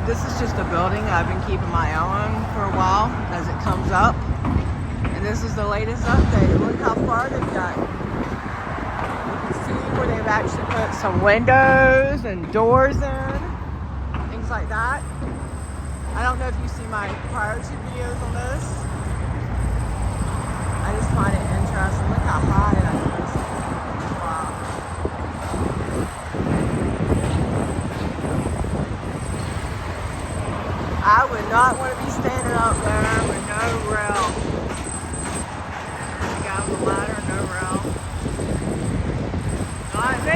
This is just a building I've been keeping my eye on for a while as it comes up. And this is the latest update. Look how far they've got. You can see where they've actually put some windows and doors in, things like that. I don't know if you see my prior two videos on this. I just find it interesting. Look how high that is. Wow. I would not want to be standing up there with no rail. The guy with the ladder, no rail. Not me.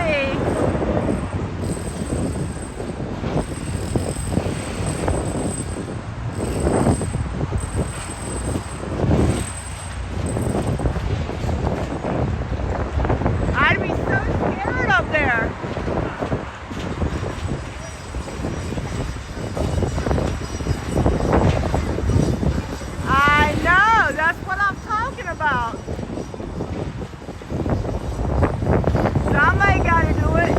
I'd be so scared up there. I know, that's what I'm talking about. Somebody got to do it.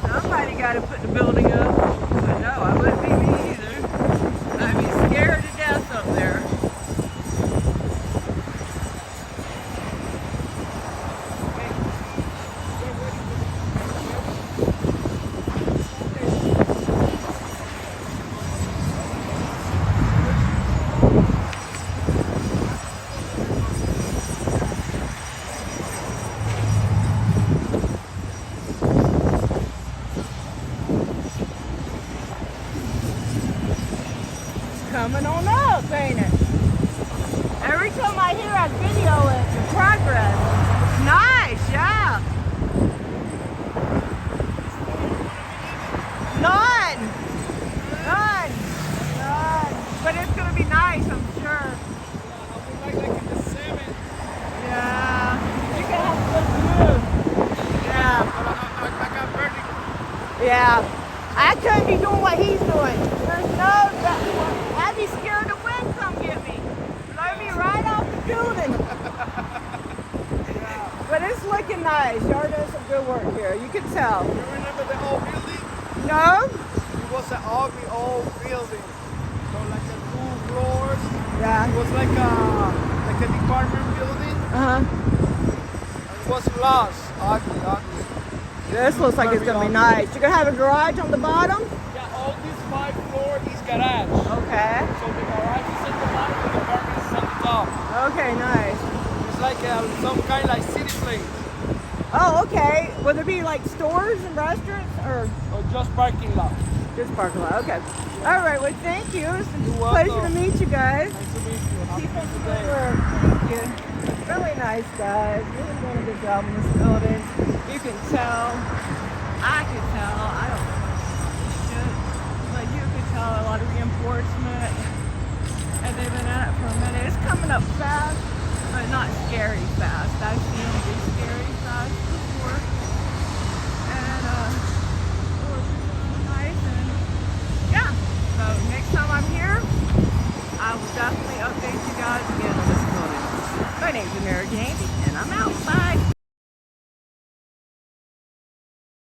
Somebody got to put the building up. But no, I wouldn't be me either. I'd be scared to death up there. Coming on up, ain't it? Every time I hear a video, it's in progress. Nice, yeah. None. But it's gonna be nice, I'm sure. Yeah. You're gonna have to look good. Yeah. Yeah. I couldn't be doing what he's doing. There's no, I'd be scared the wind come get me. Blow me right off the building. Yeah. But it's looking nice. Y'all doing some good work here. You can tell. You remember the old building? No? It was an ugly old building. So like the 2 floors. Yeah. It was like a department building. It was lost. Ugly. This looks like it's gonna be nice. You're gonna have a garage on the bottom? Yeah, all these 5 floors is garage. Okay. So the garage is at the bottom, the apartment is at the top. Okay, nice. It's like some kind of like city place. Oh, okay. Will there be like stores and restaurants or Or just parking lot. just parking lot? Okay. All right. Well, thank you. It's a You're pleasure to welcome. meet you guys. Nice to meet you. Have Keep a up good the good day. work. Thank you. Really nice guys. Really doing a good job in this building. You can tell. I can tell. I don't know shit, but you can tell a lot of reinforcement, and they've been at it for a minute. It's coming up fast, but not scary fast. I've seen them do scary fast before, and it was really nice. And yeah, so next time I'm here, I will definitely update you guys again on this building. My name's American Amy, and I'm out.